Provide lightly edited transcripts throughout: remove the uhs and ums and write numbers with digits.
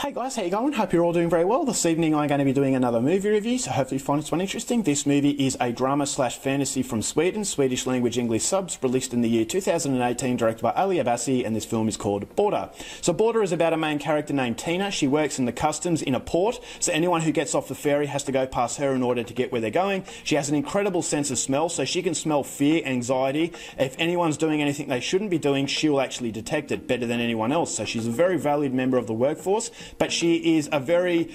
Hey guys, how you going? Hope you're all doing very well. This evening I'm going to be doing another movie review, so hopefully you find this one interesting. This movie is a drama/fantasy from Sweden, Swedish language English subs, released in the year 2018, directed by Ali Abbasi, and this film is called Border. So Border is about a main character named Tina. She works in the customs in a port, so anyone who gets off the ferry has to go past her in order to get where they're going. She has an incredible sense of smell, so she can smell fear, anxiety. If anyone's doing anything they shouldn't be doing, she'll actually detect it better than anyone else. So she's a very valued member of the workforce. But she is a very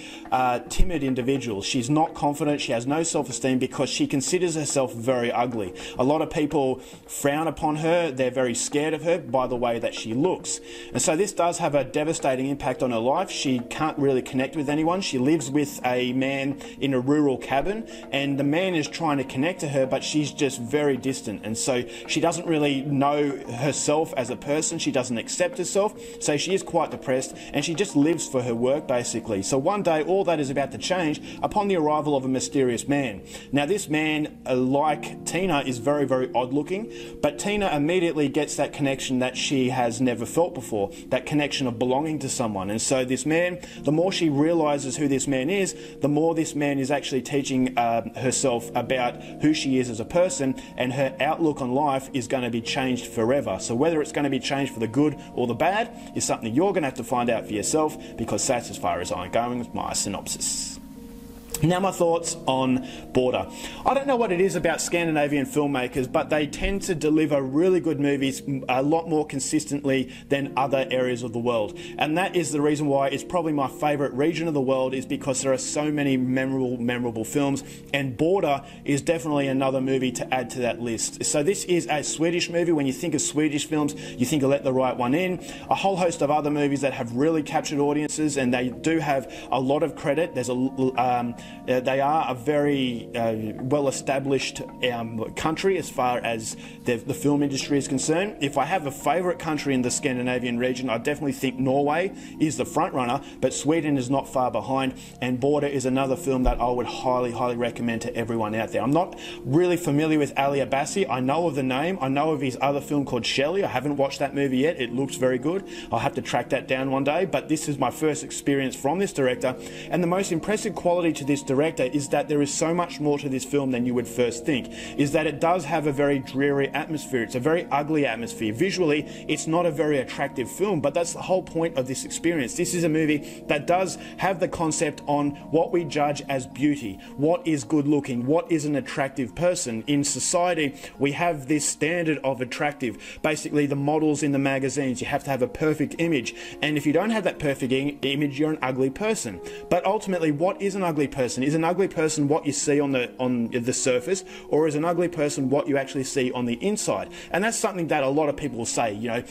timid individual. She's not confident, she has no self-esteem because she considers herself very ugly. A lot of people frown upon her, they're very scared of her by the way that she looks. And so this does have a devastating impact on her life. She can't really connect with anyone. She lives with a man in a rural cabin, and the man is trying to connect to her, but she's just very distant. And so she doesn't really know herself as a person, she doesn't accept herself, so she is quite depressed, and she just lives for her work basically. So one day all that is about to change upon the arrival of a mysterious man. Now this man, like Tina, is very, very odd looking, but Tina immediately gets that connection that she has never felt before, that connection of belonging to someone. And so this man, the more she realizes who this man is, the more this man is actually teaching herself about who she is as a person, and her outlook on life is going to be changed forever. So whether it's going to be changed for the good or the bad is something you're going to have to find out for yourself, because that's as far as I'm going with my synopsis. Now my thoughts on Border. I don't know what it is about Scandinavian filmmakers, but they tend to deliver really good movies a lot more consistently than other areas of the world. And that is the reason why it's probably my favourite region of the world, is because there are so many memorable films, and Border is definitely another movie to add to that list. So this is a Swedish movie. When you think of Swedish films, you think of Let the Right One In. A whole host of other movies that have really captured audiences, and they do have a lot of credit. There's they are a very well-established country as far as the film industry is concerned. If I have a favourite country in the Scandinavian region, I definitely think Norway is the front runner, but Sweden is not far behind, and Border is another film that I would highly recommend to everyone out there. I'm not really familiar with Ali Abbasi. I know of the name, I know of his other film called Shelley. I haven't watched that movie yet. It looks very good. I'll have to track that down one day, but this is my first experience from this director, and the most impressive quality to this director is that there is so much more to this film than you would first think, is that it does have a very dreary atmosphere. It's a very ugly atmosphere. Visually, it's not a very attractive film, but that's the whole point of this experience. This is a movie that does have the concept on what we judge as beauty, what is good looking, what is an attractive person. In society, we have this standard of attractive, basically the models in the magazines. You have to have a perfect image, and if you don't have that perfect image, you're an ugly person. But ultimately, what is an ugly person? Is an ugly person what you see on the surface, or is an ugly person what you actually see on the inside? And that's something that a lot of people will say, you know,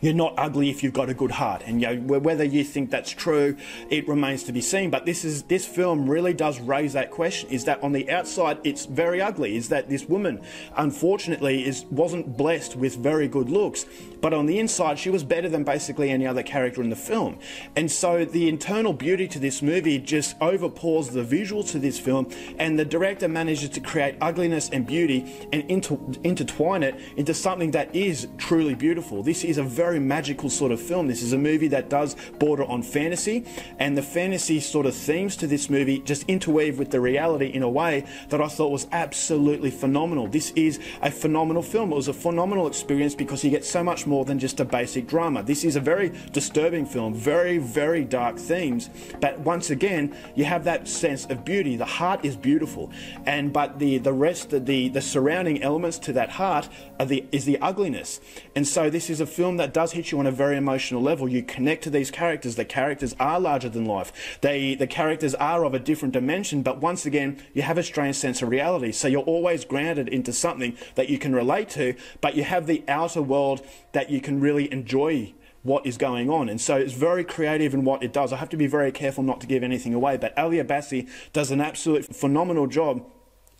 you're not ugly if you've got a good heart, and you know, whether you think that's true, it remains to be seen. But this film really does raise that question: is that on the outside it's very ugly? Is that this woman, unfortunately, wasn't blessed with very good looks, but on the inside she was better than basically any other character in the film? And so the internal beauty to this movie just overpours the visual to this film, and the director manages to create ugliness and beauty and intertwine it into something that is truly beautiful. This is a very magical sort of film. This is a movie that does border on fantasy, and the fantasy sort of themes to this movie just interweave with the reality in a way that I thought was absolutely phenomenal. This is a phenomenal film. It was a phenomenal experience because you get so much more than just a basic drama. This is a very disturbing film, very dark themes, but once again you have that sense of beauty. The heart is beautiful, but the rest of the surrounding elements to that heart is the ugliness. And so this is a film that does hit you on a very emotional level. You connect to these characters. The characters are larger than life. The characters are of a different dimension, but once again, you have a strange sense of reality. So you're always grounded into something that you can relate to, but you have the outer world that you can really enjoy what is going on. And so it's very creative in what it does. I have to be very careful not to give anything away, but Ali Abbasi does an absolute phenomenal job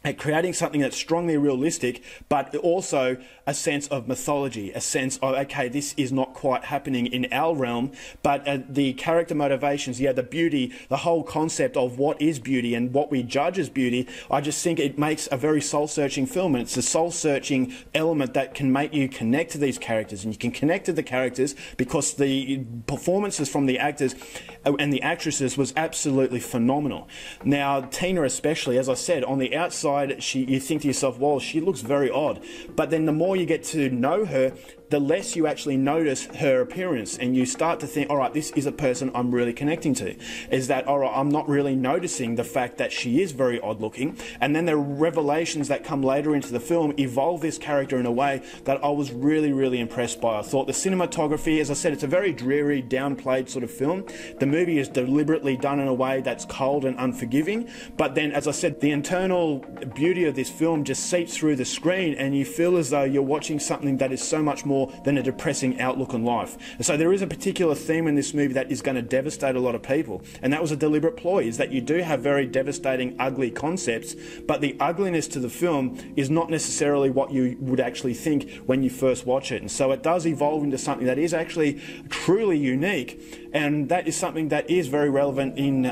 at creating something that's strongly realistic, but also a sense of mythology, a sense of, okay, this is not quite happening in our realm, but the character motivations, yeah, the beauty, the whole concept of what is beauty and what we judge as beauty, I just think it makes a very soul-searching film, and it's a soul-searching element that can make you connect to these characters, and you can connect to the characters because the performances from the actors and the actresses was absolutely phenomenal. Now, Tina especially, as I said, on the outside, you think to yourself, well, she looks very odd. But then the more you get to know her, the less you actually notice her appearance, and you start to think, all right, this is a person I'm really connecting to. Is that, all right, I'm not really noticing the fact that she is very odd looking. And then the revelations that come later into the film evolve this character in a way that I was really, really impressed by. I thought the cinematography, as I said, it's a very dreary, downplayed sort of film. The movie is deliberately done in a way that's cold and unforgiving. But then, as I said, the internal beauty of this film just seeps through the screen, and you feel as though you're watching something that is so much more than a depressing outlook on life. And so there is a particular theme in this movie that is going to devastate a lot of people, and that was a deliberate ploy, is that you do have very devastating, ugly concepts, but the ugliness to the film is not necessarily what you would actually think when you first watch it. And so it does evolve into something that is actually truly unique, and that is something that is very relevant in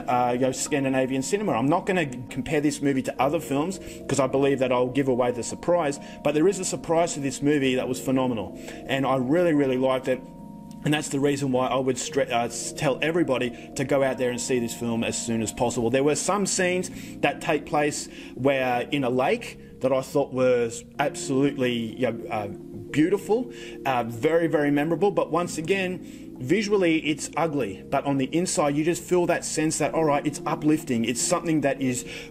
Scandinavian cinema. I'm not going to compare this movie to other films because I believe that I'll give away the surprise, but there is a surprise to this movie that was phenomenal, and I really, really liked it. And that's the reason why I would tell everybody to go out there and see this film as soon as possible. There were some scenes that take place where in a lake that I thought was absolutely beautiful, very, very memorable. But once again, visually it's ugly, but on the inside you just feel that sense that, all right, it's uplifting, it's something that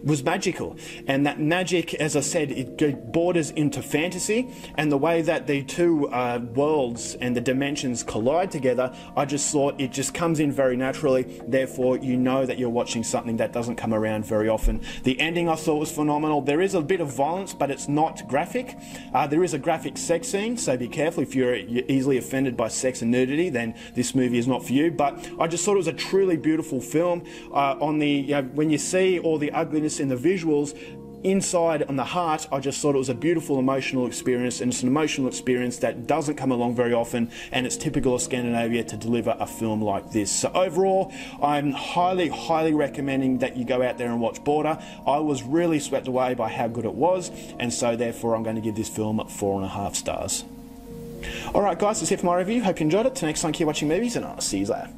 was magical. And that magic, as I said, it borders into fantasy, and the way that the two worlds and the dimensions collide together, I just thought it just comes in very naturally. Therefore, you know that you're watching something that doesn't come around very often. The ending I thought was phenomenal. There is a bit of violence, but it's not graphic. There is a graphic sex scene, so be careful. If you're easily offended by sex and nudity, then this movie is not for you. But I just thought it was a truly beautiful film. When you see all the ugliness in the visuals, inside on the heart, I just thought it was a beautiful emotional experience, and it's an emotional experience that doesn't come along very often, and it's typical of Scandinavia to deliver a film like this. So overall, I'm highly, highly recommending that you go out there and watch Border. I was really swept away by how good it was, and so therefore I'm going to give this film 4.5 stars. Alright guys, that's it for my review. Hope you enjoyed it. Till next time, keep watching movies, and I'll see you later.